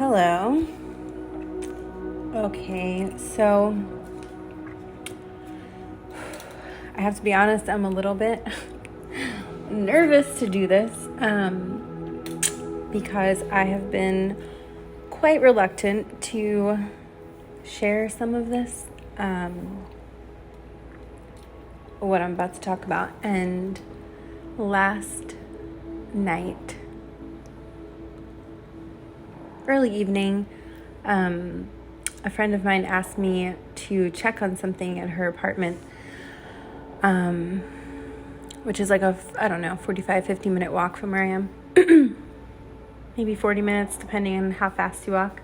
Hello. Okay, so I have to be honest, I'm a little bit nervous to do this because I have been quite reluctant to share some of this, what I'm about to talk about. And last night, early evening, a friend of mine asked me to check on something at her apartment, which is like 45, 50-minute walk from where I am. Maybe 40 minutes, depending on how fast you walk.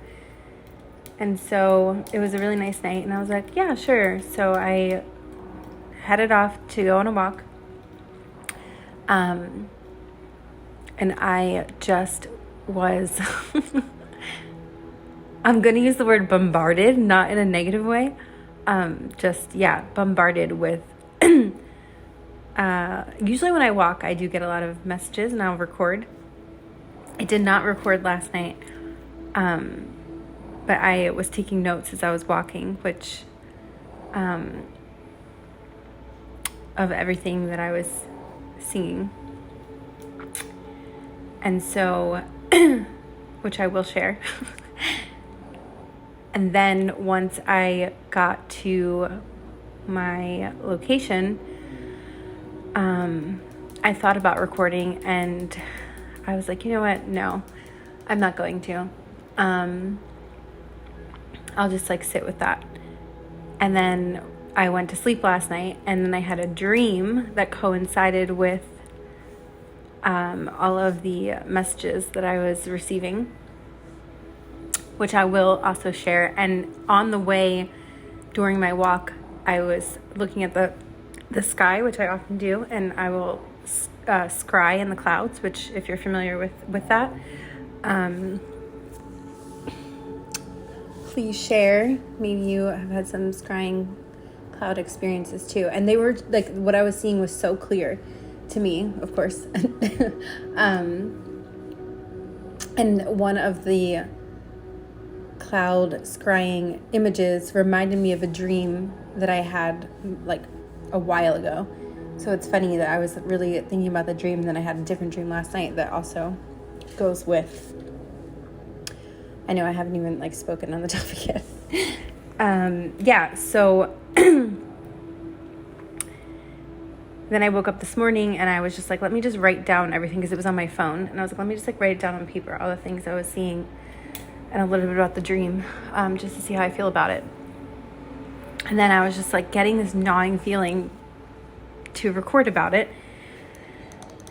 And so it was a really nice night, and I was like, yeah, sure. So I headed off to go on a walk. And I just was... I'm going to use the word bombarded, not in a negative way. Bombarded with... usually when I walk, I do get a lot of messages, and I'll record. I did not record last night, but I was taking notes as I was walking, which... of everything that I was seeing. And so... which I will share. And then once I got to my location, I thought about recording, and I was like, you know what? No, I'm not going to. I'll just sit with that. And then I went to sleep last night, and then I had a dream that coincided with all of the messages that I was receiving, which I will also share. And on the way during my walk, I was looking at the sky, which I often do, and I will scry in the clouds, which, if you're familiar with that, please share. Maybe you have had some scrying cloud experiences too. And they were what I was seeing was so clear to me, of course. And one of the cloud scrying images reminded me of a dream that I had a while ago. So it's funny that I was really thinking about the dream, and then I had a different dream last night that also goes with... I know I haven't even spoken on the topic yet. So then I woke up this morning, and I was just let me just write down everything, because it was on my phone. And I was like, let me just write it down on paper, all the things I was seeing, and a little bit about the dream, just to see how I feel about it. And then I was just getting this gnawing feeling to record about it.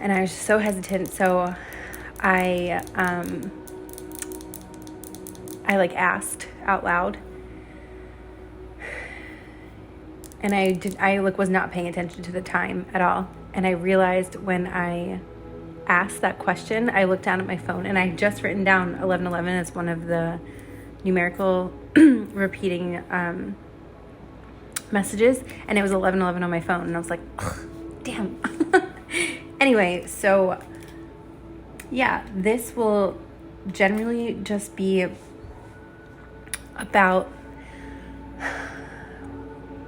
And I was just so hesitant. So I asked out loud. And I was not paying attention to the time at all. And I realized when I asked that question, I looked down at my phone, and I had just written down 11:11 as one of the numerical repeating messages, and it was 11:11 on my phone, and I was like, ugh, damn. Anyway, so yeah, this will generally just be about...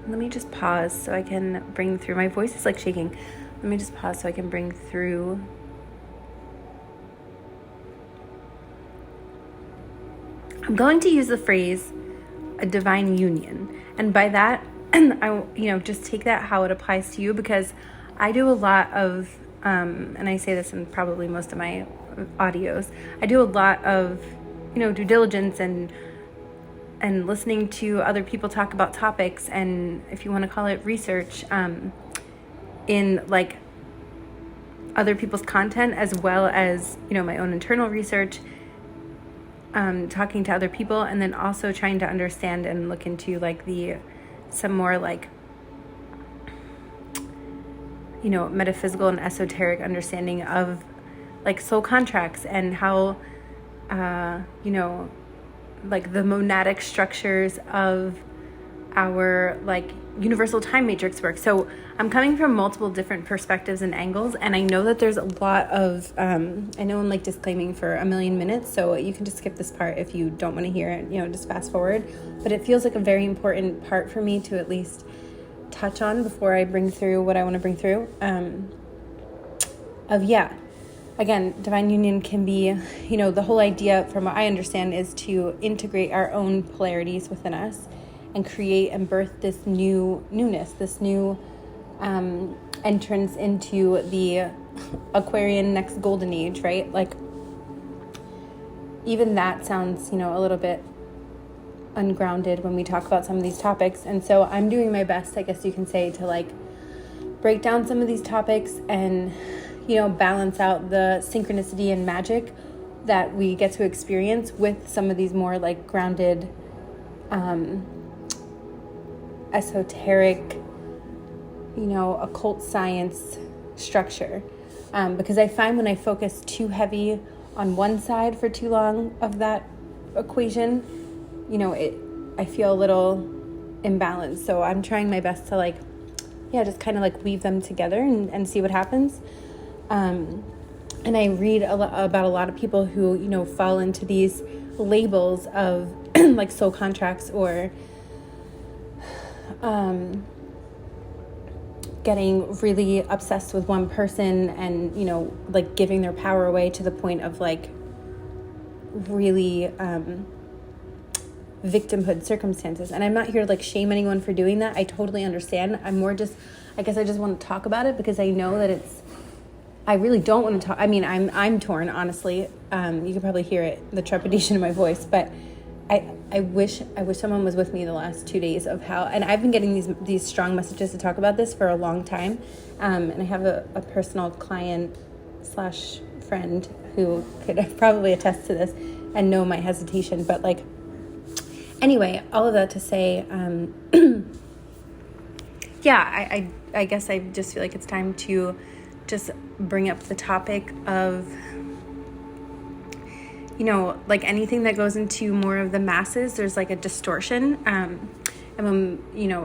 Let me just pause so I can bring through... My voice is shaking. Let me just pause so I can bring through... I'm going to use the phrase a divine union. And by that, I just take that how it applies to you, because I do a lot of, and I say this in probably most of my audios, I do a lot of, due diligence and listening to other people talk about topics, and if you want to call it research, in other people's content, as well as, my own internal research, talking to other people, and then also trying to understand and look into some more metaphysical and esoteric understanding of soul contracts, and how the monadic structures of our universal time matrix work. So I'm coming from multiple different perspectives and angles, and I know that there's a lot of, I know I'm like disclaiming for a million minutes, so you can just skip this part if you don't want to hear it, just fast forward. But it feels like a very important part for me to at least touch on before I bring through what I want to bring through. Again, divine union can be, the whole idea from what I understand is to integrate our own polarities within us and create and birth this new newness, this new entrance into the Aquarian next golden age, right? Like, even that sounds, a little bit ungrounded when we talk about some of these topics. And so I'm doing my best, I guess you can say, to like break down some of these topics and, balance out the synchronicity and magic that we get to experience with some of these more like grounded, esoteric, occult science structure. Because I find when I focus too heavy on one side for too long of that equation, I feel a little imbalanced. So I'm trying my best to just kind of like weave them together and see what happens. And I read about a lot of people who, fall into these labels of like soul contracts or getting really obsessed with one person and, like giving their power away to the point of like really victimhood circumstances. And I'm not here to like shame anyone for doing that. I totally understand. I'm more just, I guess I just want to talk about it because I know that I really don't want to talk. I mean, I'm torn, honestly. You can probably hear it, the trepidation in my voice, but I wish someone was with me the last 2 days of how, and I've been getting these strong messages to talk about this for a long time. And I have a personal client / friend who could probably attest to this and know my hesitation. But like, anyway, all of that to say, I guess I just feel like it's time to just bring up the topic of, like anything that goes into more of the masses, there's like a distortion. And when,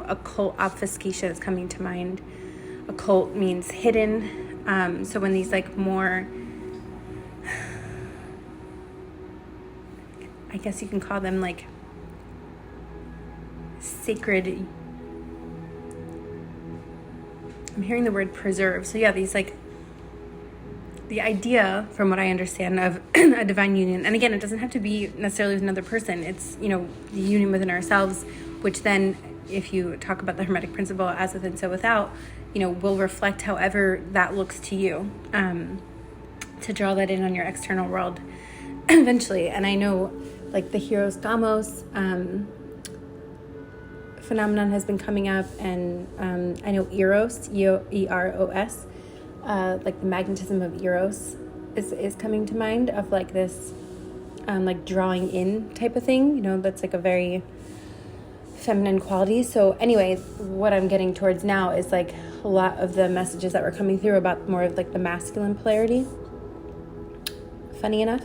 occult obfuscation is coming to mind. Occult means hidden. So when these like more, I guess you can call them like sacred, I'm hearing the word preserve. So yeah, these like, the idea, from what I understand, of a divine union, and again, it doesn't have to be necessarily with another person. It's, the union within ourselves, which then, if you talk about the Hermetic principle, as within, so without, will reflect however that looks to you, to draw that in on your external world eventually. And I know, like, the Heros Gamos phenomenon has been coming up, and I know Eros, Eros, like the magnetism of Eros is coming to mind, of like this like drawing in type of thing, that's like a very feminine quality. So anyway, what I'm getting towards now is like a lot of the messages that were coming through about more of like the masculine polarity, funny enough.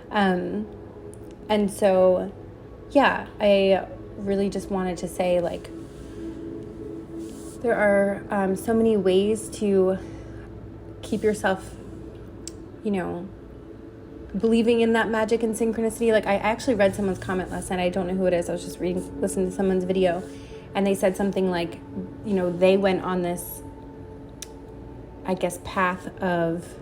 And so yeah, I really just wanted to say, like, there are so many ways to keep yourself, believing in that magic and synchronicity. Like, I actually read someone's comment last night. I don't know who it is. I was just listening to someone's video, and they said something like, they went on this, I guess, path of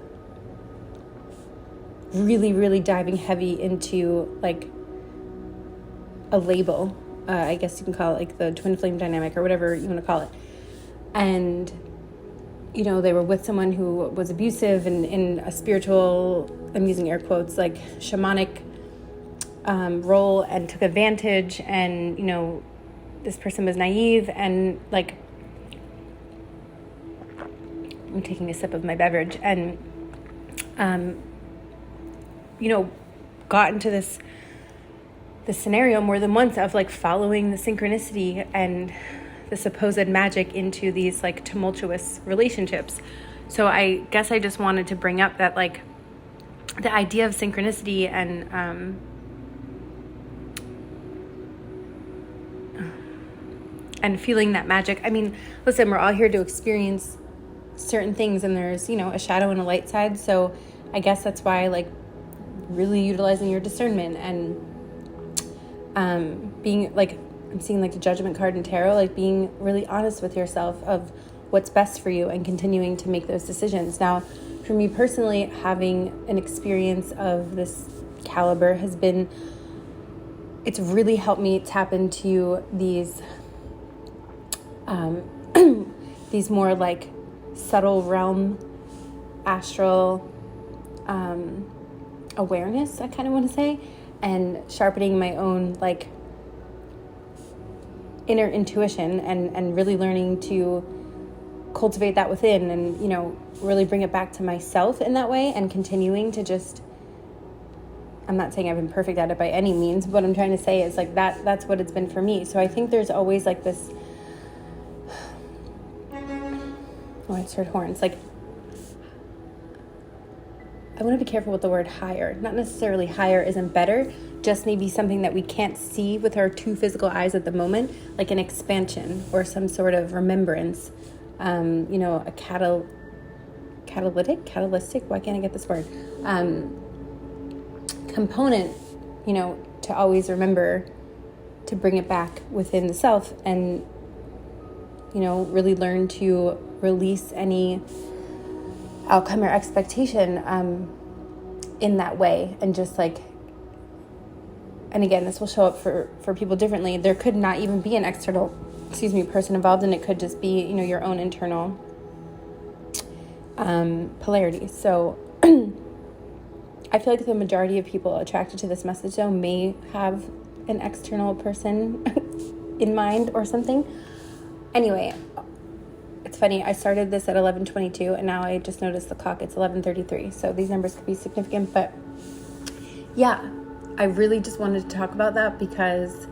really, really diving heavy into like a label. I guess you can call it like the twin flame dynamic or whatever you want to call it. And they were with someone who was abusive and in a spiritual, I'm using air quotes, like shamanic role, and took advantage. And, this person was naive and like, I'm taking a sip of my beverage, and, got into this scenario more than once of like following the synchronicity and the supposed magic into these like tumultuous relationships. So I guess I just wanted to bring up that, like, the idea of synchronicity and and feeling that magic. I mean, listen, we're all here to experience certain things, and there's, you know, a shadow and a light side. So I guess that's why, like, really utilizing your discernment and being, like, I'm seeing like the Judgment card in tarot, like being really honest with yourself of what's best for you and continuing to make those decisions. Now, for me personally, having an experience of this caliber has been, it's really helped me tap into these these more like subtle realm astral awareness, I kind of want to say, and sharpening my own like inner intuition and really learning to cultivate that within and, you know, really bring it back to myself in that way, and continuing to just, I'm not saying I've been perfect at it by any means, but what I'm trying to say is like that's what it's been for me. So I think there's always like this, oh, I just heard horns. Like, I want to be careful with the word higher. Not necessarily higher isn't better, just maybe something that we can't see with our two physical eyes at the moment, like an expansion or some sort of remembrance. You know, a catalytic, why can't I get this word? Component, you know, to always remember to bring it back within the self and, you know, really learn to release any outcome or expectation in that way. And just like, and again, this will show up for people differently. There could not even be an external, person involved, and it could just be, you know, your own internal polarity. So I feel like the majority of people attracted to this message though may have an external person in mind or something. Anyway, it's funny, I started this at 11:22 and now I just noticed the clock, it's 11:33. So these numbers could be significant, but yeah, I really just wanted to talk about that because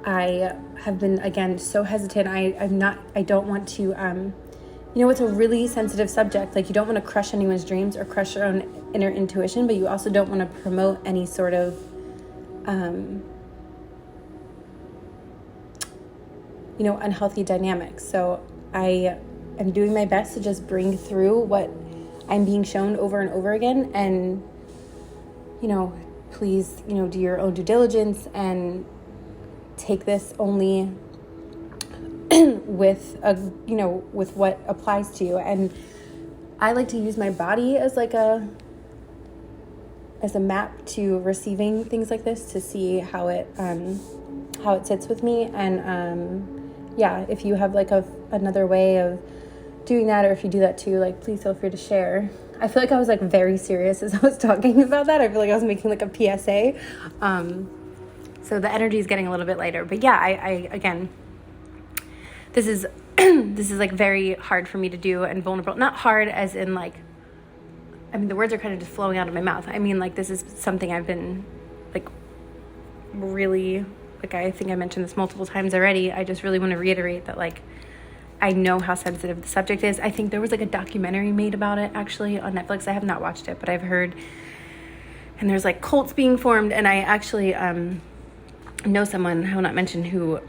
I have been, again, so hesitant. I don't want to, you know, it's a really sensitive subject. Like, you don't want to crush anyone's dreams or crush your own inner intuition, but you also don't want to promote any sort of, you know, unhealthy dynamics. So I am doing my best to just bring through what I'm being shown over and over again. And, you know, please, you know, do your own due diligence and take this only with you know, with what applies to you. And I like to use my body as like as a map to receiving things like this, to see how it sits with me. And yeah, if you have like another way of doing that, or if you do that too, like, please feel free to share. I feel like I was like very serious as I was talking about that. I feel like I was making like a PSA. So the energy is getting a little bit lighter. But yeah, I again, this is this is like very hard for me to do and vulnerable. Not hard as in like, I mean, the words are kind of just flowing out of my mouth. I mean, like, this is something I've been like really, like, I think I mentioned this multiple times already. I just really want to reiterate that, like, I know how sensitive the subject is. I think there was like a documentary made about it actually on Netflix. I have not watched it, but I've heard, and there's like cults being formed. And I actually know someone, I will not mention, who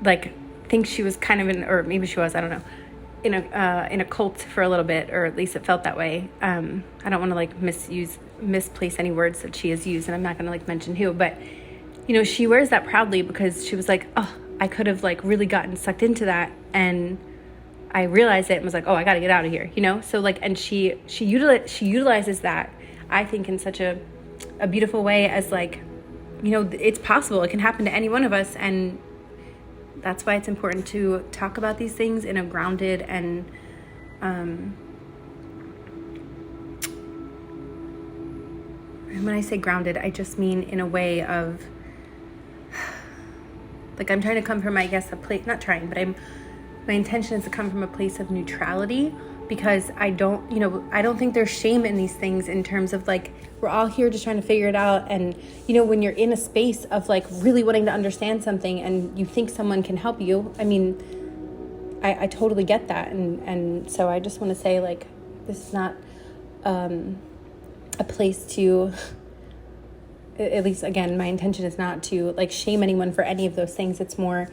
like thinks she was kind of in, or maybe she was, I don't know, in a cult for a little bit, or at least it felt that way. I don't want to like misplace any words that she has used, and I'm not going to like mention who, but you know, she wears that proudly because she was like, oh, I could have like really gotten sucked into that, and I realized it and was like, oh, I got to get out of here, you know? So like, and she utilizes that, I think, in such a beautiful way, as like, you know, it's possible. It can happen to any one of us. And that's why it's important to talk about these things in a grounded and, and when I say grounded, I just mean in a way of, like, I'm trying to come from, I guess, a place, not trying, but my intention is to come from a place of neutrality, because I don't think there's shame in these things, in terms of like, we're all here just trying to figure it out. And, you know, when you're in a space of like really wanting to understand something and you think someone can help you, I mean, I totally get that. And so I just want to say, like, this is not a place to, at least, again, my intention is not to like shame anyone for any of those things. It's more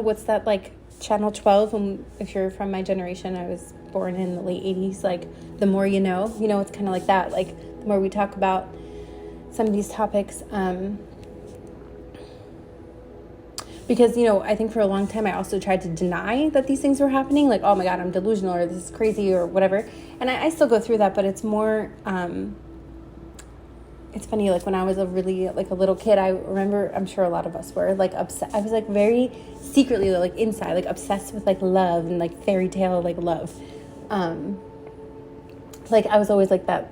what's that, like, Channel 12, and if you're from my generation, I was born in the late 80s, like, the more you know, it's kind of like that, like, the more we talk about some of these topics, because, I think for a long time I also tried to deny that these things were happening, like, oh my God, I'm delusional, or this is crazy, or whatever, and I still go through that, but it's more, it's funny, like, when I was a little kid, I remember, I'm sure a lot of us were, like, upset. I was, like, very secretly, like, inside, like, obsessed with, like, love and, like, fairy tale, like, love. Like, I was always, like, that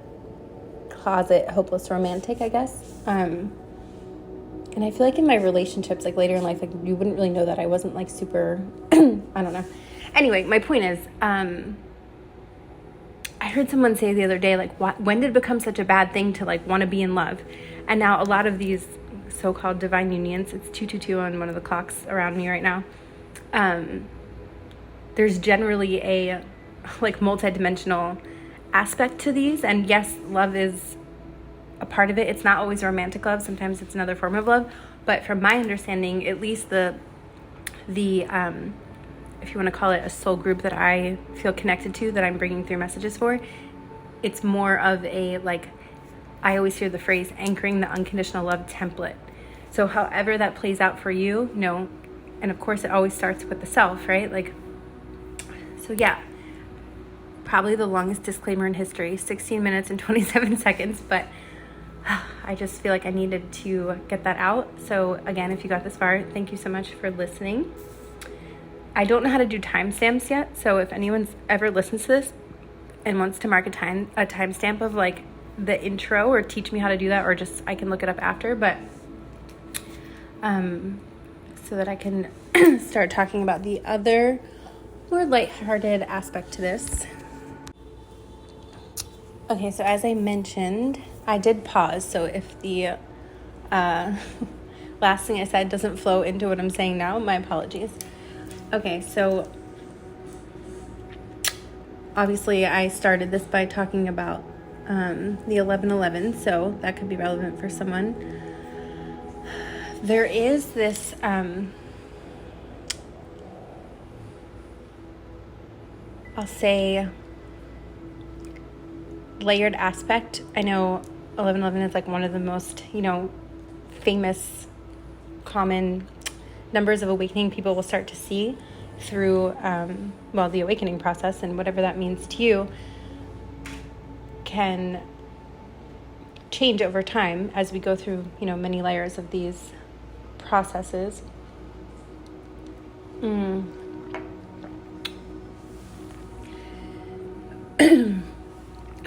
closet hopeless romantic, I guess. And I feel like in my relationships, like, later in life, like, you wouldn't really know that I wasn't, like, super, I don't know. Anyway, my point is, I heard someone say the other day, like, when did it become such a bad thing to, like, want to be in love? And now a lot of these so-called divine unions, it's 222 on one of the clocks around me right now. There's generally a, like, multidimensional aspect to these. And yes, love is a part of it. It's not always romantic love. Sometimes it's another form of love. But from my understanding, at least the if you want to call it a soul group that I feel connected to, that I'm bringing through messages for, it's more of a, like, I always hear the phrase anchoring the unconditional love template. So however that plays out for you, and of course it always starts with the self, right? Like, so yeah, probably the longest disclaimer in history, 16 minutes and 27 seconds, but I just feel like I needed to get that out. So again, if you got this far, thank you so much for listening. I don't know how to do timestamps yet, so if anyone's ever listens to this and wants to mark a timestamp of, like, the intro, or teach me how to do that, or just I can look it up after, but so that I can start talking about the other more lighthearted aspect to this. Okay, so as I mentioned, I did pause, so if the last thing I said doesn't flow into what I'm saying now, my apologies. Okay, so obviously I started this by talking about the 1111, so that could be relevant for someone. There is this I'll say layered aspect. I know 1111 is, like, one of the most, famous, common numbers of awakening people will start to see through, the awakening process, and whatever that means to you can change over time as we go through, many layers of these processes. I'm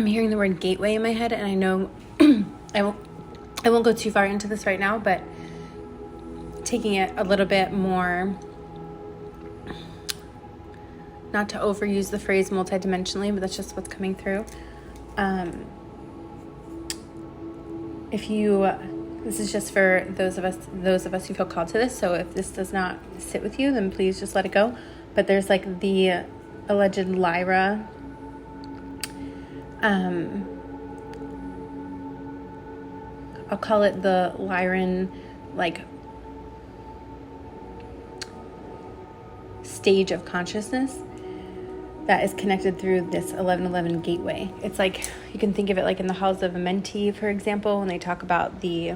hearing the word gateway in my head, and I know I won't go too far into this right now, but taking it a little bit more, not to overuse the phrase multidimensionally, but that's just what's coming through. This is just for those of us who feel called to this, so if this does not sit with you, then please just let it go. But there's, like, the alleged Lyra I'll call it the Lyran, like, stage of consciousness that is connected through this 1111 gateway. It's like, you can think of it like in the halls of a mentee, for example, when they talk about the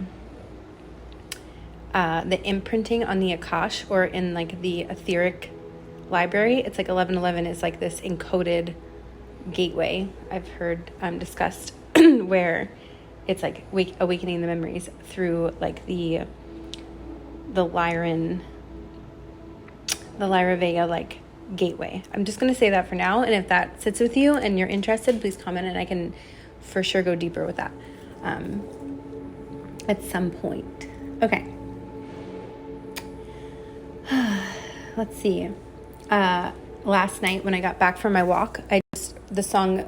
imprinting on the Akash, or in, like, the etheric library. It's like 1111 is like this encoded gateway I've heard discussed where it's like awakening the memories through, like, the Lyra Vega, like, gateway. I'm just going to say that for now, and if that sits with you and you're interested, please comment, and I can for sure go deeper with that at some point. Okay. Let's see. Last night when I got back from my walk, the song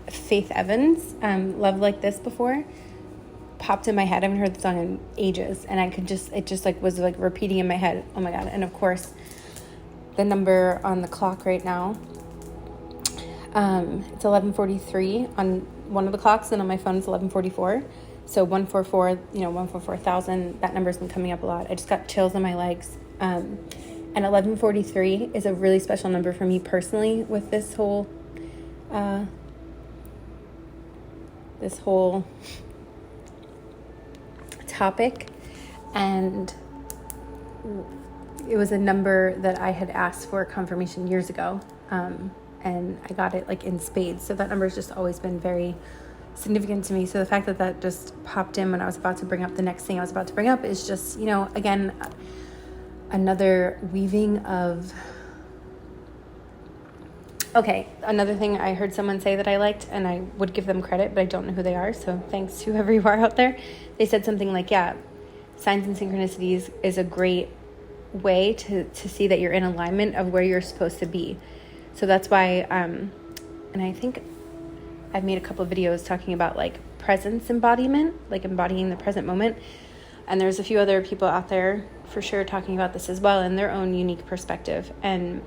Faith Evans, Love Like This, before popped in my head. I haven't heard the song in ages, and it just like was like repeating in my head. Oh my God. And of course the number on the clock right now, it's 11:43 on one of the clocks, and on my phone it's 11:44. So 144, 144,000, that number's been coming up a lot. I just got chills on my legs. And 1143 is a really special number for me personally with this whole topic. And it was a number that I had asked for confirmation years ago, and I got it like in spades. So that number has just always been very significant to me. So the fact that that just popped in when I was about to bring up the next thing I was about to bring up is just, you know, again, another weaving of... Okay, another thing I heard someone say that I liked, and I would give them credit, but I don't know who they are, so thanks to whoever you are out there. They said something like, yeah, signs and synchronicities is a great way to see that you're in alignment of where you're supposed to be. So that's why, and I think I've made a couple of videos talking about like presence embodiment, like embodying the present moment. And there's a few other people out there for sure talking about this as well in their own unique perspective. And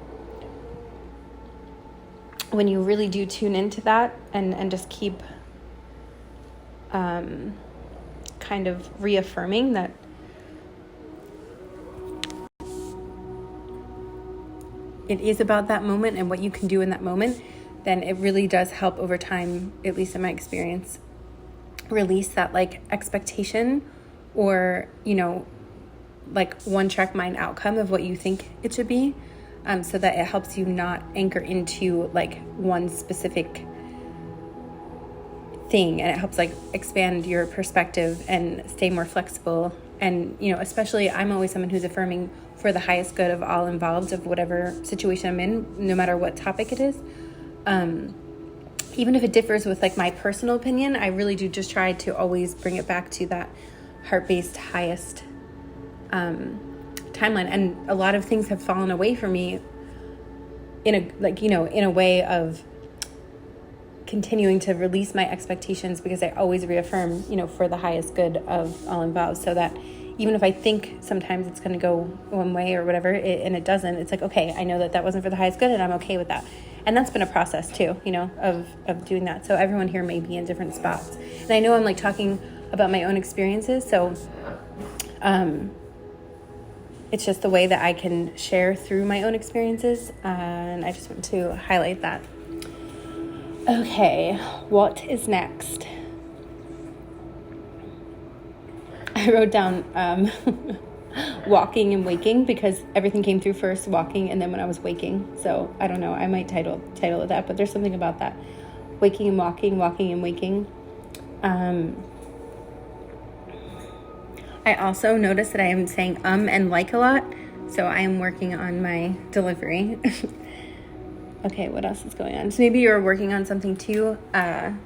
when you really do tune into that and just keep kind of reaffirming that it is about that moment and what you can do in that moment, then it really does help over time, at least in my experience, release that like expectation or, you know, like one track mind outcome of what you think it should be, so that it helps you not anchor into like one specific thing, and it helps like expand your perspective and stay more flexible. And, you know, especially I'm always someone who's affirming for the highest good of all involved, of whatever situation I'm in, no matter what topic it is. Even if it differs with like my personal opinion, I really do just try to always bring it back to that heart-based highest timeline. And a lot of things have fallen away for me in a, like, you know, in a way of continuing to release my expectations, because I always reaffirm, you know, for the highest good of all involved, so that even if I think sometimes it's going to go one way or whatever, and it doesn't, it's like, okay, I know that that wasn't for the highest good, and I'm okay with that. And that's been a process too, you know, of doing that. So everyone here may be in different spots. And I know I'm like talking about my own experiences, so it's just the way that I can share through my own experiences, and I just want to highlight that. Okay, what is next? I wrote down walking and waking, because everything came through first, walking, and then when I was waking. So I don't know, I might title it that, but there's something about that. Waking and walking, walking and waking. I also noticed that I am saying and like a lot, so I am working on my delivery. Okay, what else is going on? So maybe you're working on something too, and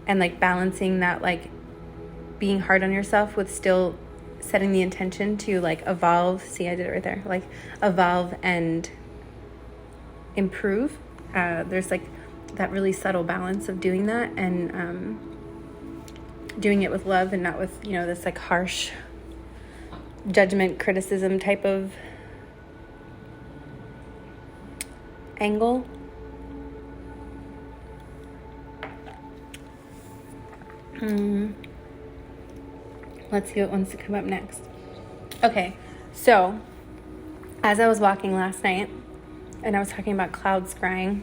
like balancing that, like being hard on yourself with still setting the intention to like evolve. See, I did it right there. Like evolve and improve. There's like that really subtle balance of doing that, and doing it with love and not with, you know, this like harsh judgment, criticism type of angle. Let's see what wants to come up next. Okay, so as I was walking last night and I was talking about cloud scrying,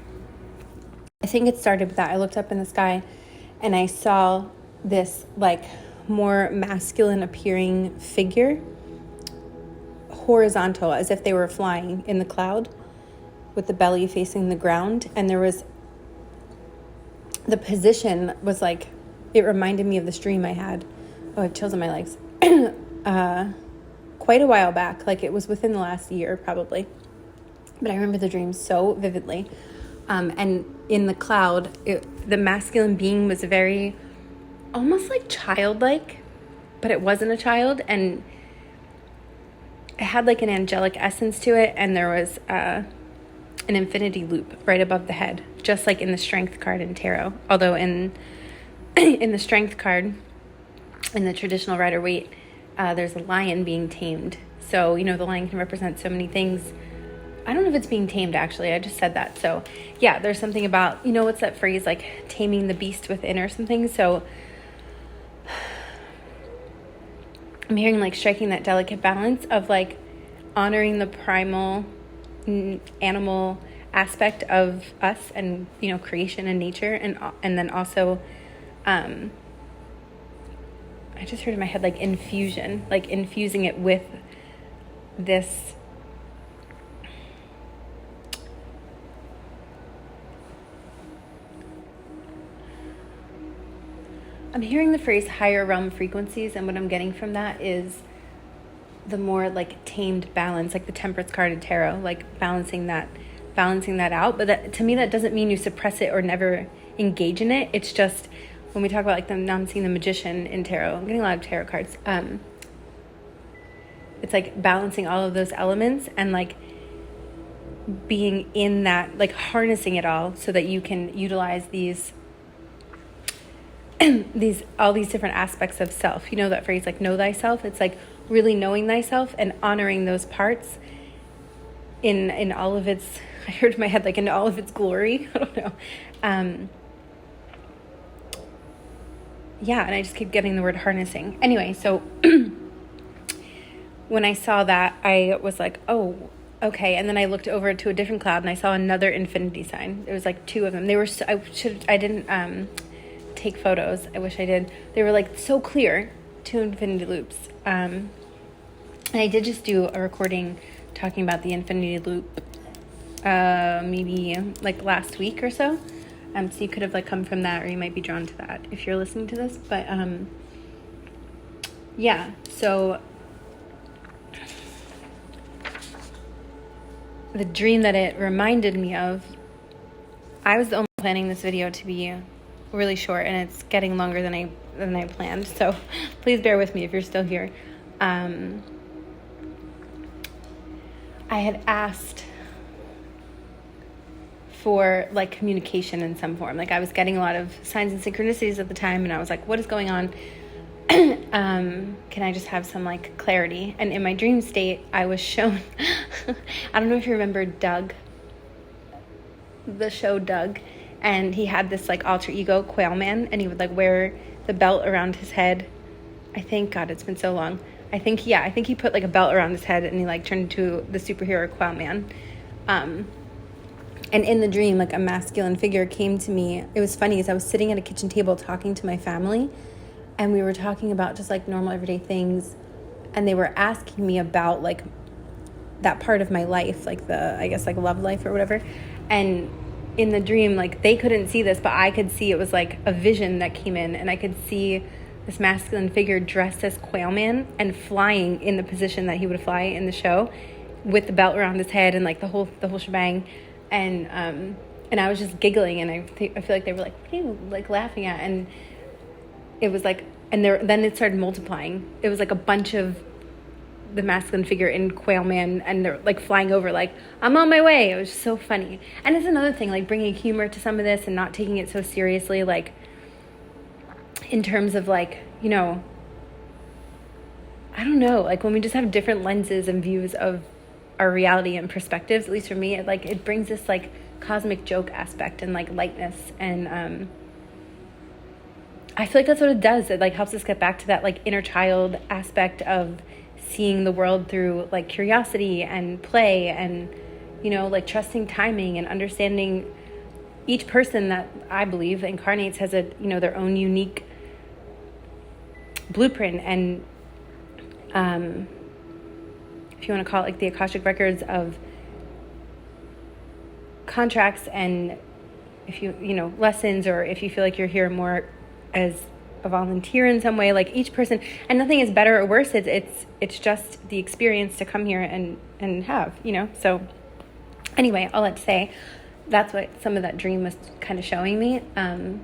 I think it started with that. I looked up in the sky and I saw this like more masculine appearing figure, horizontal, as if they were flying in the cloud with the belly facing the ground. And there was, the position was like, it reminded me of this dream I had. Oh, I have chills on my legs. Quite a while back, like it was within the last year probably, but I remember the dream so vividly. And in the cloud, the masculine being was very, almost like childlike, but it wasn't a child, and it had like an angelic essence to it, and there was an infinity loop right above the head, just like in the strength card in tarot. Although in the strength card, in the traditional Rider-Waite, there's a lion being tamed. So, you know, the lion can represent so many things. I don't know if it's being tamed, actually. I just said that. So, yeah, there's something about, you know, what's that phrase, like taming the beast within or something. So, I'm hearing like striking that delicate balance of like honoring the primal animal aspect of us and, you know, creation and nature, and then also I just heard in my head like infusion, like infusing it with this I'm hearing the phrase higher realm frequencies, and what I'm getting from that is the more like tamed balance, like the Temperance card in tarot, like balancing that out. But that, to me, that doesn't mean you suppress it or never engage in it. It's just when we talk about like now I'm seeing the Magician in tarot. I'm getting a lot of tarot cards. It's like balancing all of those elements and like being in that, like harnessing it all so that you can utilize these all these different aspects of self. You know that phrase, like know thyself? It's like really knowing thyself and honoring those parts in all of its, I heard in my head, like in all of its glory. I don't know. Yeah, and I just keep getting the word harnessing. Anyway, so when I saw that, I was like, oh, okay. And then I looked over to a different cloud and I saw another infinity sign. There was like two of them. They were, I didn't take photos. I wish I did. They were like so clear, two infinity loops. And I did just do a recording talking about the infinity loop, maybe like last week or so. So you could have like come from that, or you might be drawn to that if you're listening to this. But yeah, so the dream that it reminded me of, I was only planning this video to be really short, and it's getting longer than I planned. So please bear with me if you're still here. I had asked for like communication in some form. Like I was getting a lot of signs and synchronicities at the time, and I was like, what is going on? Can I just have some like clarity? And in my dream state, I was shown, I don't know if you remember Doug, the show Doug, and he had this like alter ego Quail Man, and he would like wear the belt around his head. I think, God, it's been so long. I think he put like a belt around his head, and he like turned into the superhero Quail Man. And in the dream, like a masculine figure came to me. It was funny because I was sitting at a kitchen table talking to my family, and we were talking about just like normal everyday things, and they were asking me about like that part of my life, like the, I guess like love life or whatever. And in the dream, like they couldn't see this, but I could see it was like a vision that came in, and I could see this masculine figure dressed as Quail Man and flying in the position that he would fly in the show, with the belt around his head and like the whole shebang. And I was just giggling, and I feel like they were like, what are you like laughing at? And it was like, and then it started multiplying. It was like a bunch of the masculine figure in Quail Man, and they're like flying over, like, I'm on my way. It was just so funny. And it's another thing, like bringing humor to some of this and not taking it so seriously, like in terms of like, you know, I don't know, like when we just have different lenses and views of our reality and perspectives, at least for me, it brings this like cosmic joke aspect and like lightness, and I feel like that's what it does. It like helps us get back to that like inner child aspect of seeing the world through like curiosity and play, and you know, like trusting timing and understanding each person that I believe incarnates has a, you know, their own unique blueprint, and if you want to call it like the Akashic records of contracts, and if you know, lessons, or if you feel like you're here more as a volunteer in some way, like each person, and nothing is better or worse. It's just the experience to come here and have, you know. So anyway, all that to say, that's what some of that dream was kind of showing me. And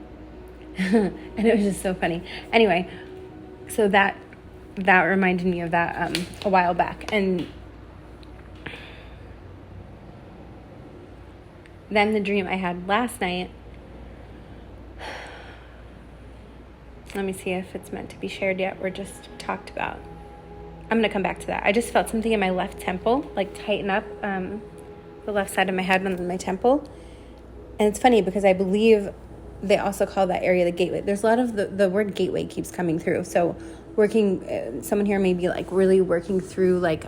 it was just so funny. Anyway, so that reminded me of that a while back. And then the dream I had last night, let me see if it's meant to be shared yet or just talked about. I'm going to come back to that. I just felt something in my left temple, like tighten up the left side of my head and my temple. And it's funny because I believe they also call that area the gateway. There's a lot of the word gateway keeps coming through. So someone here may be like really working through like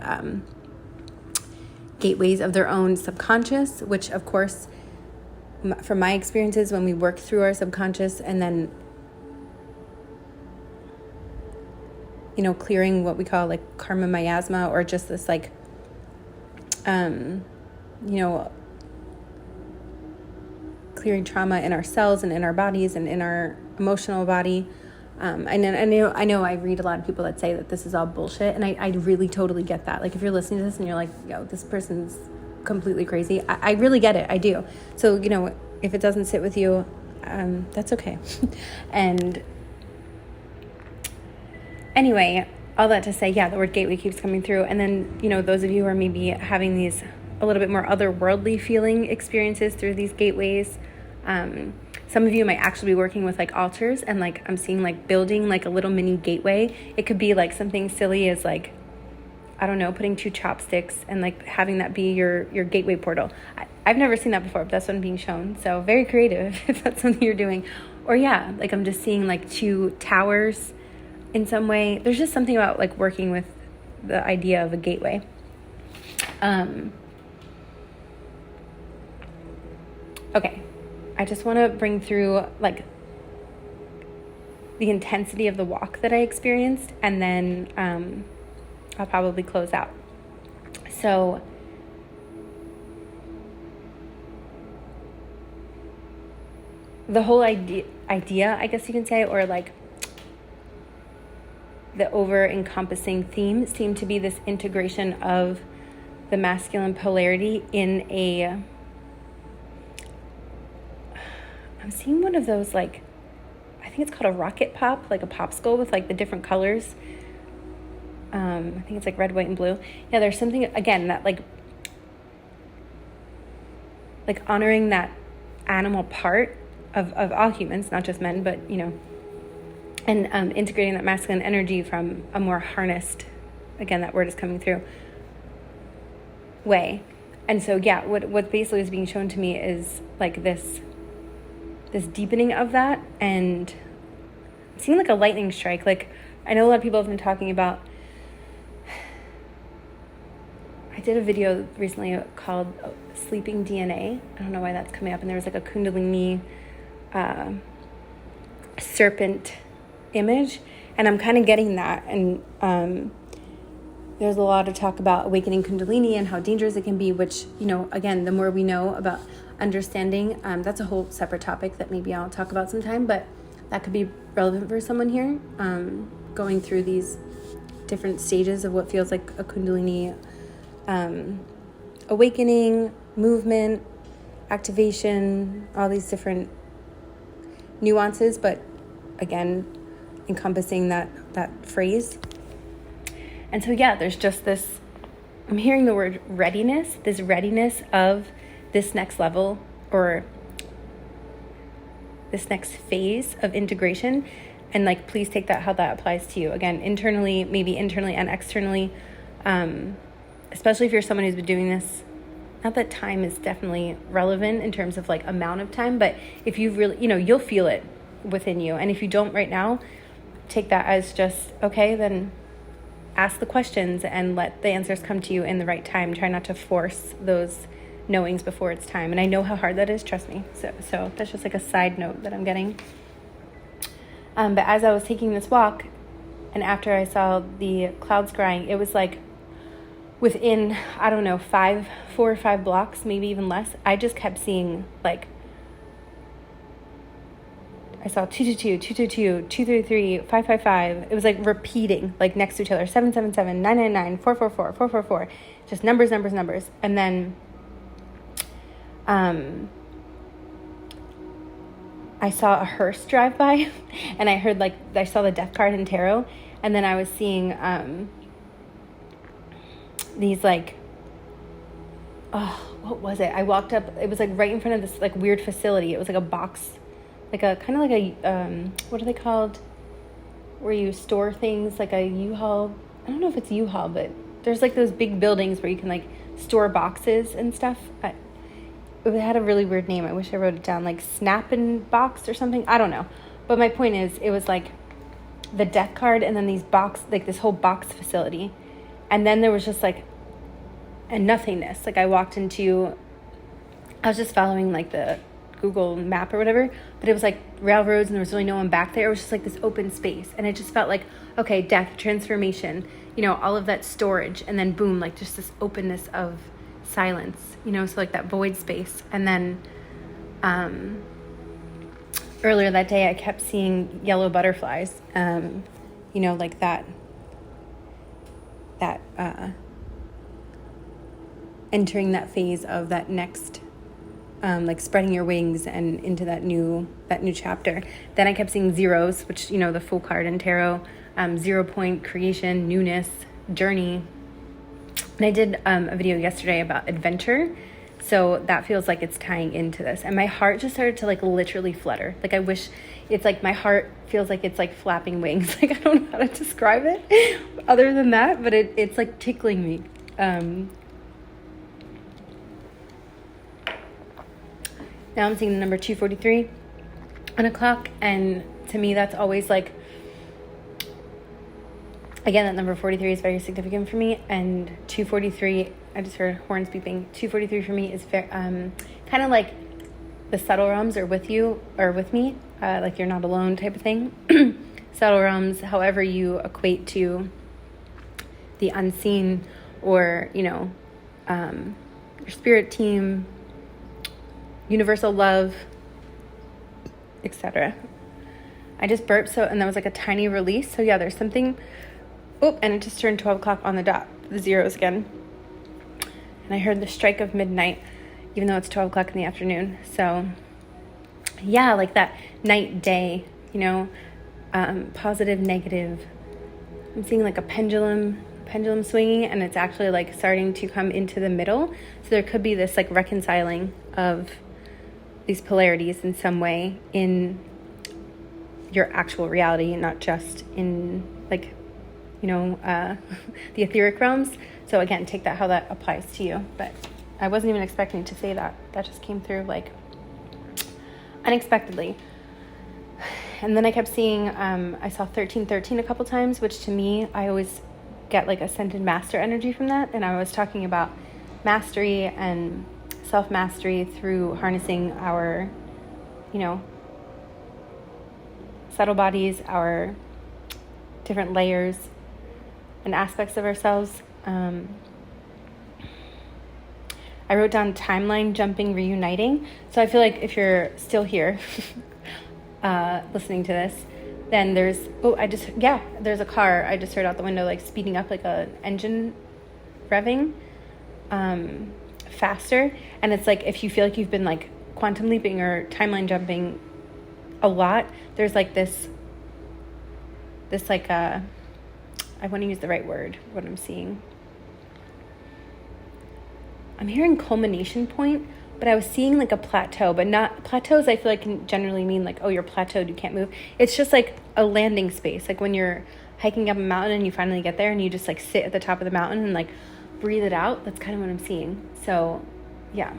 gateways of their own subconscious, which of course, from my experiences, when we work through our subconscious and then, you know, clearing what we call like karma miasma, or just this like, you know, clearing trauma in our cells and in our bodies and in our emotional body. I know I read a lot of people that say that this is all bullshit, and I really totally get that. Like, if you're listening to this and you're like, yo, this person's completely crazy, I really get it. I do. So, you know, if it doesn't sit with you, that's okay. And anyway, all that to say, yeah, the word gateway keeps coming through. And then, you know, those of you who are maybe having these a little bit more otherworldly feeling experiences through these gateways, some of you might actually be working with like altars, and like I'm seeing like building like a little mini gateway. It could be like something silly as like, I don't know, putting 2 chopsticks and like having that be your gateway portal. I've never seen that before, but that's what I'm being shown. So very creative if that's something you're doing. Or yeah, like I'm just seeing like 2 towers in some way. There's just something about like working with the idea of a gateway. Okay. I just want to bring through like the intensity of the walk that I experienced, and then I'll probably close out. So the whole idea, I guess you can say, or like the over-encompassing theme seemed to be this integration of the masculine polarity in a... I'm seeing one of those, like, I think it's called a rocket pop, like a popsicle with like the different colors. I think it's like red, white, and blue. Yeah, there's something, again, that like honoring that animal part of all humans, not just men, but, you know, and integrating that masculine energy from a more harnessed, again, that word is coming through, way. And so, yeah, what basically is being shown to me is like this deepening of that, and it seemed like a lightning strike. Like, I know a lot of people have been talking about, I did a video recently called Sleeping DNA. I don't know why that's coming up, and there was like a Kundalini serpent image, and I'm kind of getting that, and there's a lot of talk about awakening Kundalini and how dangerous it can be, which, you know, again, the more we know about understanding, that's a whole separate topic that maybe I'll talk about sometime, but that could be relevant for someone here, going through these different stages of what feels like a Kundalini awakening, movement, activation, all these different nuances, but again, encompassing that phrase. And so, yeah, there's just this, I'm hearing the word readiness, this readiness of this next level, or this next phase of integration. And like, please take that how that applies to you. Again, internally, maybe internally and externally, especially if you're someone who's been doing this. Not that time is definitely relevant in terms of like amount of time, but if you've really, you know, you'll feel it within you. And if you don't right now, take that as just, okay, then ask the questions and let the answers come to you in the right time. Try not to force those knowings before it's time. And I know how hard that is, trust me. So that's just like a side note that I'm getting. But as I was taking this walk, and after I saw the cloud scrying, it was like within, I don't know, 4 or 5 blocks, maybe even less, I just kept seeing like, I saw 222, 222, 233, 555. It was like repeating, like next to each other, 777, 999, 444, 444, just numbers. And then I saw a hearse drive by, and I heard, like, I saw the death card in tarot, and then I was seeing these, like, what was it? I walked up, it was like right in front of this like weird facility. It was like a box, like a kind of like a what are they called, where you store things, like a U-Haul. I don't know if it's U-Haul, but there's like those big buildings where you can like store boxes and stuff. It had a really weird name. I wish I wrote it down, like Snap and Box or something. I don't know. But my point is, it was like the death card, and then these box, like this whole box facility. And then there was just like a nothingness. Like I was just following like the Google map or whatever, but it was like railroads and there was really no one back there. It was just like this open space. And it just felt like, okay, death, transformation, all of that storage. And then boom, like just this openness of silence, so like that void space. And then earlier that day, I kept seeing yellow butterflies, like that entering that phase of that next, like spreading your wings and into that new chapter. Then I kept seeing zeros, which, the full card in tarot, 0 point, creation, newness, journey. And I did a video yesterday about adventure. So that feels like it's tying into this. And my heart just started to like literally flutter. Like I wish, it's like my heart feels like it's like flapping wings. Like I don't know how to describe it other than that, but it's like tickling me. Now I'm seeing the number 243 on a clock. And to me, that's always like, again, that number 43 is very significant for me. And 243, I just heard horns beeping. 243 for me is very, kind of like the subtle realms are with you or with me, like you're not alone type of thing. Subtle realms, however you equate to the unseen, or, your spirit team, universal love, etc. I just burped, and that was like a tiny release. So yeah, there's something. Oh, and it just turned 12 o'clock on the dot, the zeros again. And I heard the strike of midnight, even though it's 12 o'clock in the afternoon. So yeah, like that night day, positive, negative. I'm seeing like a pendulum swinging, and it's actually like starting to come into the middle. So there could be this like reconciling of these polarities in some way in your actual reality, not just in like, the etheric realms. So again, take that how that applies to you. But I wasn't even expecting to say that. That just came through like unexpectedly. And then I kept seeing, I saw 1313 a couple times, which to me, I always get like ascended master energy from that. And I was talking about mastery and self-mastery through harnessing our, subtle bodies, our different layers and aspects of ourselves. I wrote down timeline jumping, reuniting. So I feel like if you're still here listening to this, then there's a car I just heard out the window, like speeding up, like a engine revving faster. And it's like, if you feel like you've been like quantum leaping or timeline jumping a lot, there's like this like I want to use the right word, what I'm seeing. I'm hearing culmination point, but I was seeing like a plateau, but not plateaus. I feel like can generally mean like, oh, you're plateaued, you can't move. It's just like a landing space. Like when you're hiking up a mountain and you finally get there and you just like sit at the top of the mountain and like breathe it out. That's kind of what I'm seeing. So yeah.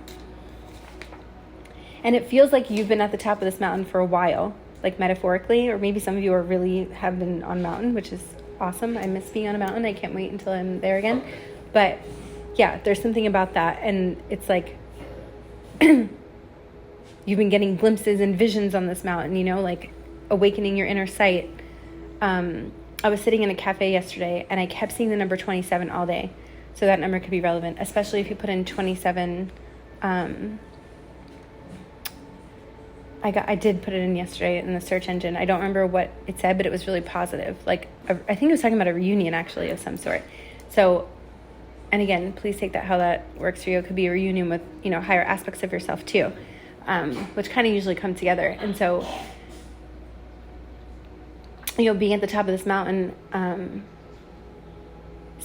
And it feels like you've been at the top of this mountain for a while, like metaphorically, or maybe some of you have been on mountain, which is awesome. I miss being on a mountain. I can't wait until I'm there again. But yeah, there's something about that. And it's like, you've been getting glimpses and visions on this mountain, like awakening your inner sight. I was sitting in a cafe yesterday and I kept seeing the number 27 all day. So that number could be relevant, especially if you put in 27. I did put it in yesterday in the search engine. I don't remember what it said, but it was really positive. Like, I think it was talking about a reunion actually of some sort. So, and again, please take that how that works for you. It could be a reunion with, higher aspects of yourself too, which kind of usually come together. And so, being at the top of this mountain,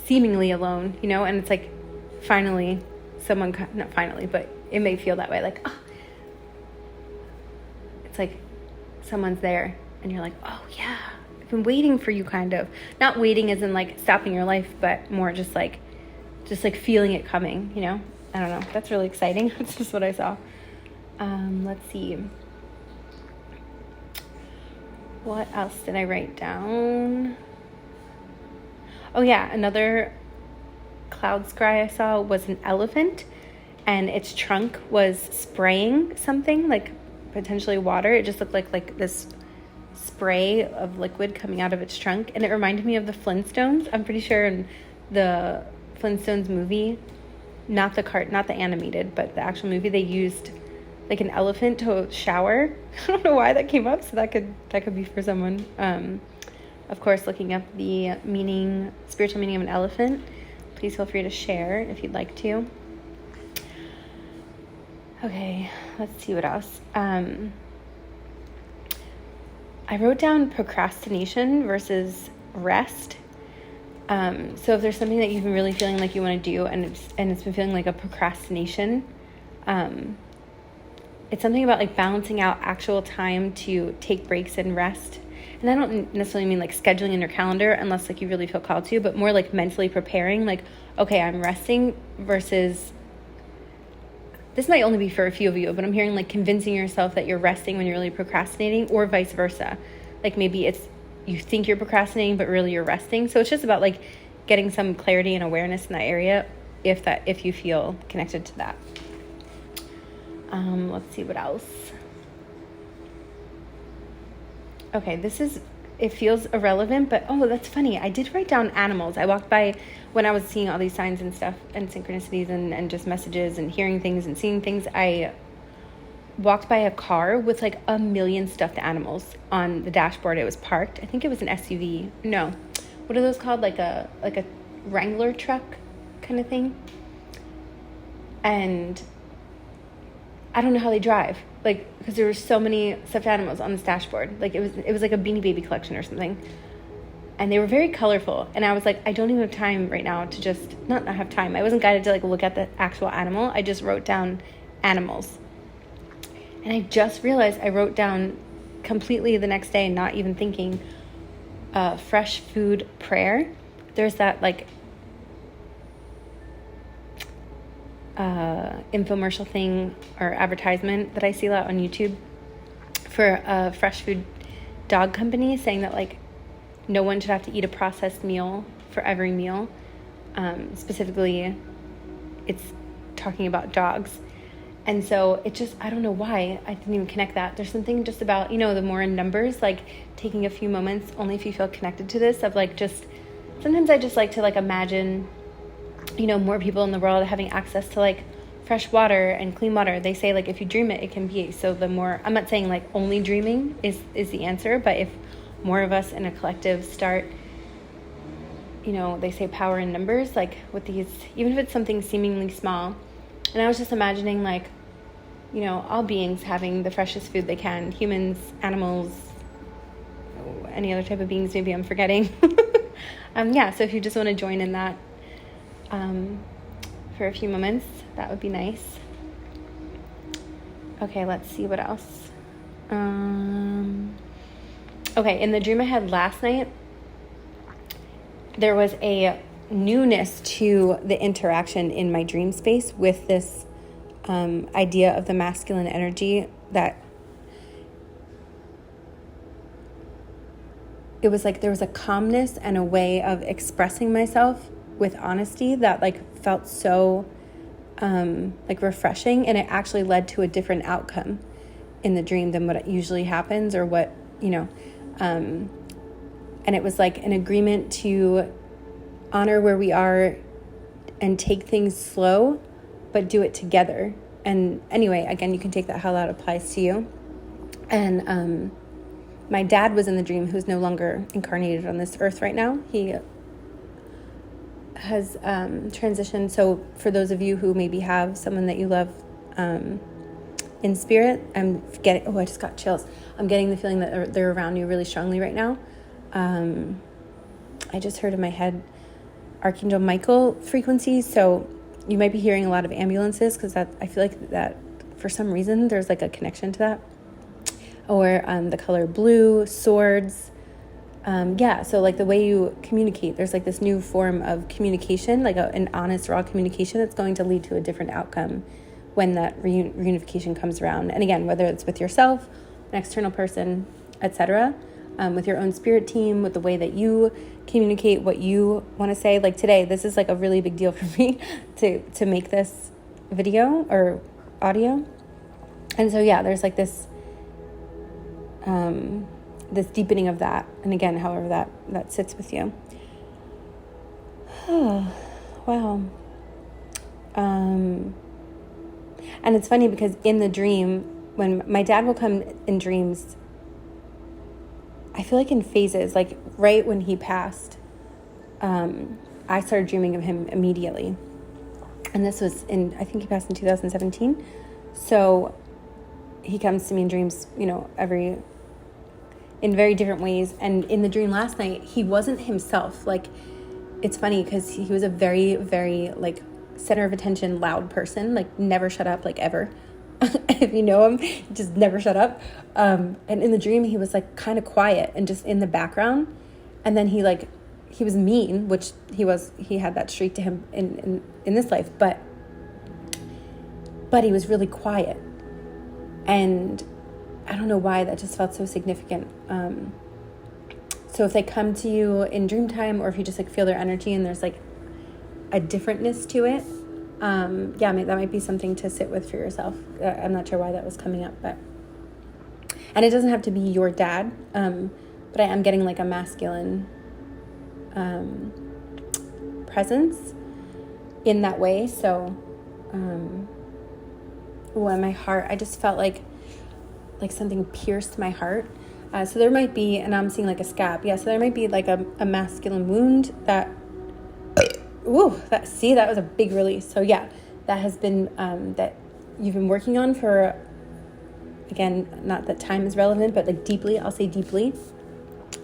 seemingly alone, and it's like finally someone, not finally, but it may feel that way. Like, oh, it's like someone's there and you're like, oh yeah, I've been waiting for you, kind of. Not waiting as in like stopping your life, but more just like feeling it coming, I don't know. That's really exciting. That's just what I saw. Let's see. What else did I write down? Oh yeah, another cloud scry I saw was an elephant, and its trunk was spraying something, like potentially water. It just looked like this spray of liquid coming out of its trunk, and it reminded me of the Flintstones. I'm pretty sure in the Flintstones movie, not the animated, but the actual movie, they used like an elephant to shower. I don't know why that came up, so that could be for someone. Of course, looking up the spiritual meaning of an elephant. Please feel free to share if you'd like to. Okay, let's see what else. I wrote down procrastination versus rest. So if there's something that you've been really feeling like you want to do, and it's been feeling like a procrastination, it's something about like balancing out actual time to take breaks and rest. And I don't necessarily mean like scheduling in your calendar unless like you really feel called to, but more like mentally preparing, like, okay, I'm resting versus, this might only be for a few of you, but I'm hearing like convincing yourself that you're resting when you're really procrastinating, or vice versa. Like maybe it's, you think you're procrastinating, but really you're resting. So it's just about like getting some clarity and awareness in that area if you feel connected to that. Let's see what else. Okay, it feels irrelevant, but oh, that's funny. I did write down animals. I walked by when I was seeing all these signs and stuff and synchronicities and just messages and hearing things and seeing things. I walked by a car with like 1 million stuffed animals on the dashboard. It was parked. I think it was an SUV. No, what are those called? Like a Wrangler truck kind of thing. And I don't know how they drive, like, because there were so many stuffed animals on this dashboard. Like it was like a Beanie Baby collection or something, and they were very colorful. And I was like, I don't even have time right now to just not have time. I wasn't guided to like look at the actual animal. I just wrote down animals, and I just realized I wrote down completely the next day, not even thinking, fresh food prayer. There's that like infomercial thing or advertisement that I see a lot on YouTube for a fresh food dog company, saying that like no one should have to eat a processed meal for every meal. Specifically, it's talking about dogs. And so it just, I don't know why I didn't even connect that. There's something just about, the more in numbers, like taking a few moments, only if you feel connected to this, of like just, sometimes I just like to like imagine more people in the world having access to like fresh water and clean water. They say like if you dream it, it can be. So the more, I'm not saying like only dreaming is the answer, but if more of us in a collective start, they say power in numbers, like with these, even if it's something seemingly small. And I was just imagining like, all beings having the freshest food they can, humans, animals, any other type of beings maybe I'm forgetting. So if you just want to join in that, for a few moments, that would be nice. Okay, let's see what else. Okay, in the dream I had last night, there was a newness to the interaction in my dream space with this idea of the masculine energy, that it was like there was a calmness and a way of expressing myself with honesty that like felt so like refreshing, and it actually led to a different outcome in the dream than what usually happens, or what and it was like an agreement to honor where we are and take things slow but do it together. And anyway, again, you can take that how that applies to you. And my dad was in the dream, who's no longer incarnated on this earth right now. He has transitioned. So for those of you who maybe have someone that you love in spirit, I just got chills. I'm getting the feeling that they're around you really strongly right now. I just heard in my head Archangel Michael frequencies. So you might be hearing a lot of ambulances, because I feel like that for some reason there's like a connection to that. Or the color blue, swords. So like the way you communicate, there's like this new form of communication, like an honest, raw communication that's going to lead to a different outcome when that reunification comes around. And again, whether it's with yourself, an external person, etc. with your own spirit team, with the way that you communicate what you want to say. Like today, this is like a really big deal for me to make this video or audio. And so, yeah, there's like this this deepening of that. And again, however that sits with you. Oh, wow. And it's funny because in the dream, when my dad will come in dreams, I feel like in phases, like right when he passed, I started dreaming of him immediately. And this was I think he passed in 2017. So he comes to me in dreams, in very different ways. And in the dream last night, he wasn't himself. Like, it's funny because he was a very, very, like, center of attention, loud person, like, never shut up, like, ever. If you know him, he just never shut up. And in the dream, he was, like, kind of quiet and just in the background. And then he was mean, which he had that streak to him in this life. But he was really quiet. And I don't know why that just felt so significant. So if they come to you in dream time, or if you just like feel their energy and there's like a differentness to it, that might be something to sit with for yourself. I'm not sure why that was coming up, and it doesn't have to be your dad, but I am getting like a masculine presence in that way. So, in my heart, I just felt like something pierced my heart. So there might be, and I'm seeing like a scab. Yeah, so there might be like a masculine wound that was a big release. So yeah, that has been, that you've been working on for, again, not that time is relevant, but like deeply, I'll say deeply.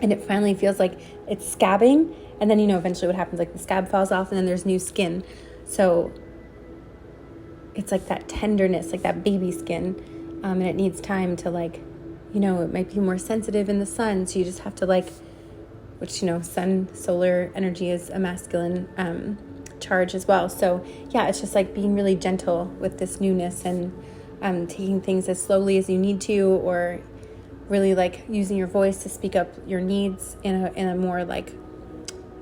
And it finally feels like it's scabbing. And then, eventually what happens, like the scab falls off and then there's new skin. So it's like that tenderness, like that baby skin. And it needs time to like, it might be more sensitive in the sun. So you just have to which, sun, solar energy is a masculine charge as well. So yeah, it's just like being really gentle with this newness and taking things as slowly as you need to, or really like using your voice to speak up your needs in a more like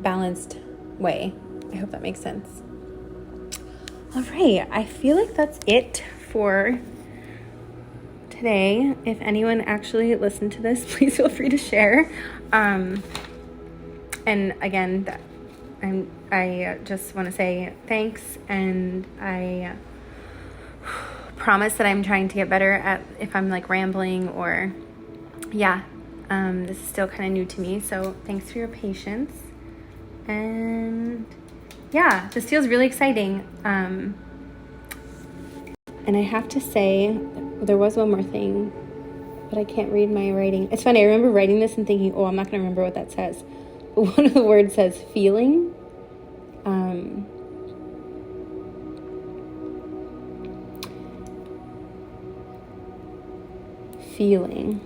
balanced way. I hope that makes sense. All right. I feel like that's it for today. If anyone actually listened to this, please feel free to share. And again, I just want to say thanks, and I promise that I'm trying to get better at if I'm like rambling or this is still kind of new to me, so thanks for your patience. And yeah, this feels really exciting. And I have to say, there was one more thing, but I can't read my writing. It's funny, I remember writing this and thinking, I'm not going to remember what that says. But one of the words says feeling. Feeling.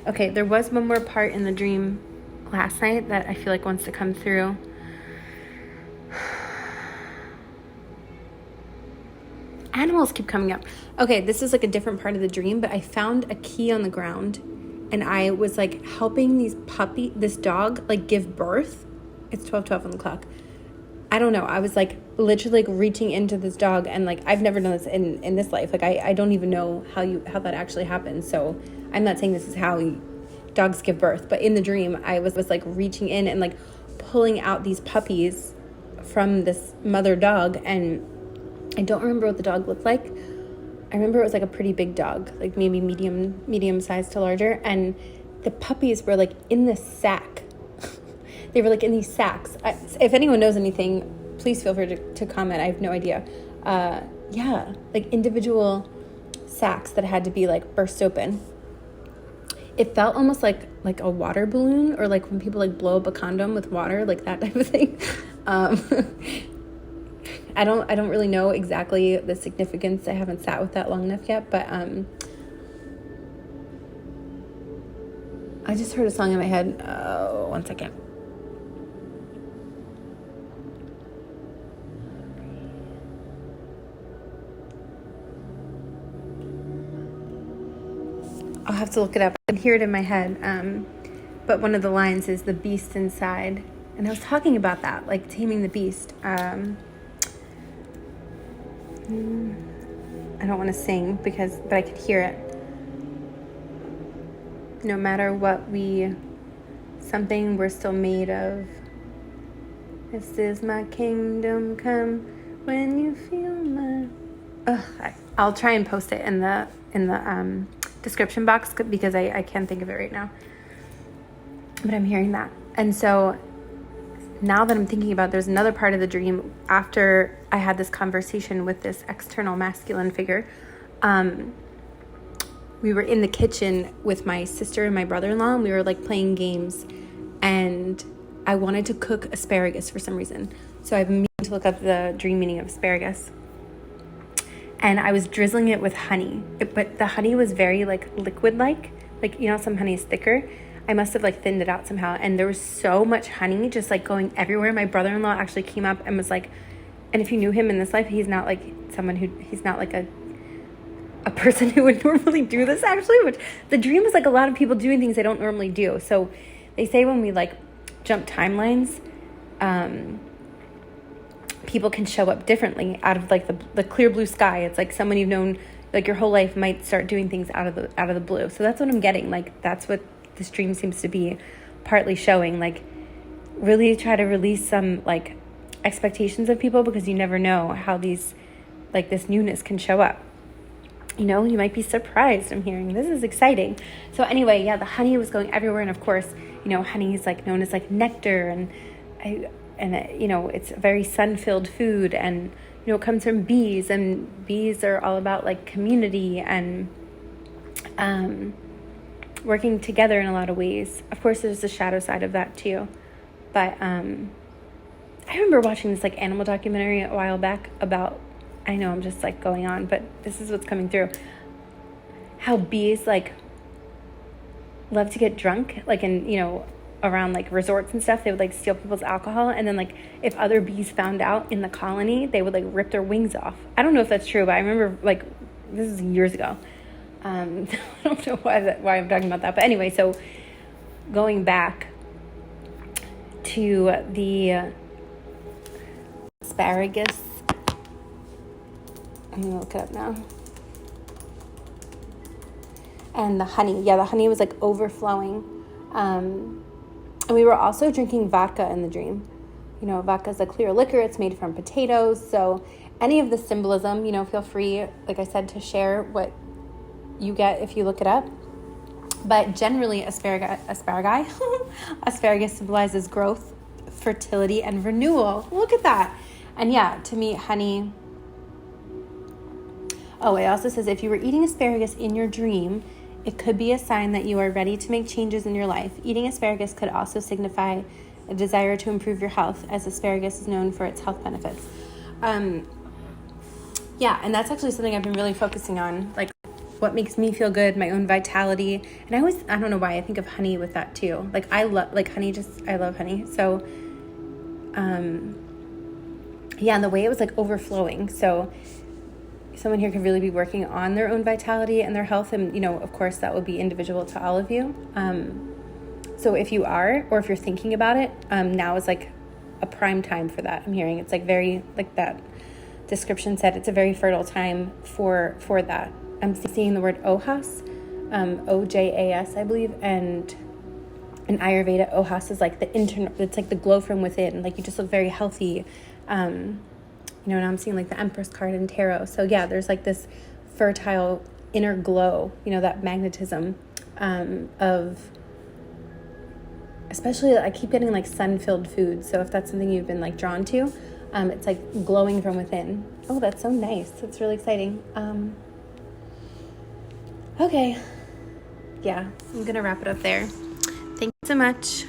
Okay, there was one more part in the dream last night that I feel like wants to come through. Animals keep coming up. Okay, this is like a different part of the dream, but I found a key on the ground, and I was like helping this dog like give birth. It's 12:12 on the clock. I don't know. I was like literally like reaching into this dog, and like I've never done this in this life. Like I don't even know how that actually happens. So I'm not saying this is how dogs give birth, but in the dream I was like reaching in and like pulling out these puppies from this mother dog, and I don't remember what the dog looked like. I remember it was like a pretty big dog, like maybe medium sized to larger, and the puppies were like in this sack. They were like in these sacks. If anyone knows anything, please feel free to comment. I have no idea. Like individual sacks that had to be like burst open. It felt almost like a water balloon, or like when people like blow up a condom with water, like that type of thing. I don't really know exactly the significance. I haven't sat with that long enough yet, but I just heard a song in my head. Oh, one second. I'll have to look it up. I can hear it in my head. But one of the lines is the beast inside. And I was talking about that, like taming the beast. I don't want to sing but I could hear it. No matter what something we're still made of. This is my kingdom come when you feel my... I'll try and post it in the description box because I can't think of it right now. But I'm hearing that. And so now that I'm thinking about it, there's another part of the dream after I had this conversation with this external masculine figure. We were in the kitchen with my sister and my brother-in-law, and we were like playing games, and I wanted to cook asparagus for some reason. So I've been meaning to look up the dream meaning of asparagus. And I was drizzling it with honey, but the honey was very like liquid-like, some honey is thicker. I must have like thinned it out somehow, and there was so much honey just like going everywhere. My brother-in-law actually came up and was like, and if you knew him in this life, he's not like he's not like a person who would normally do this actually, which the dream was like a lot of people doing things they don't normally do. So they say when we like jump timelines, people can show up differently out of like the clear blue sky. It's like someone you've known like your whole life might start doing things out of the blue. So that's what I'm getting. Like that's what this dream seems to be partly showing. Like really try to release some like expectations of people, because you never know how these like this newness can show up. You might be surprised. I'm hearing this is exciting. So anyway, yeah, the honey was going everywhere, and of course, honey is like known as like nectar, and it's a very sun-filled food, and it comes from bees, and bees are all about like community and working together in a lot of ways. Of course, there's the shadow side of that too. But I remember watching this like animal documentary a while back about, I know I'm just like going on, but this is what's coming through. How bees like love to get drunk, like around like resorts and stuff. They would like steal people's alcohol, and then like if other bees found out in the colony, they would like rip their wings off. I don't know if that's true, but I remember like this is years ago. I don't know why I'm talking about that, but anyway, so going back to the asparagus. I'm gonna look it up now. And the honey. Yeah, the honey was like overflowing. And we were also drinking vodka in the dream. Vodka is a clear liquor. It's made from potatoes. So any of the symbolism, feel free, like I said, to share what you get if you look it up. But generally, asparagus symbolizes growth, fertility, and renewal. Look at that. And yeah, to me, honey... Oh, it also says if you were eating asparagus in your dream, it could be a sign that you are ready to make changes in your life. Eating asparagus could also signify a desire to improve your health, as asparagus is known for its health benefits. Yeah, and that's actually something I've been really focusing on, like what makes me feel good, my own vitality. And I don't know why I think of honey with that too. Like I love honey. So, yeah, and the way it was like overflowing. So someone here could really be working on their own vitality and their health. And, of course that will be individual to all of you. So if you are, or if you're thinking about it, now is like a prime time for that. I'm hearing it's like very, like that description said, it's a very fertile time for that. I'm seeing the word Ojas, O-J-A-S, I believe. And in Ayurveda, Ojas is like the internal, it's like the glow from within. Like you just look very healthy. Now I'm seeing like the Empress card in tarot. So yeah, there's like this fertile inner glow, that magnetism of, especially I keep getting like sun-filled foods. So if that's something you've been like drawn to, it's like glowing from within. Oh, that's so nice. That's really exciting. Okay. Yeah, I'm going to wrap it up there. Thank you so much.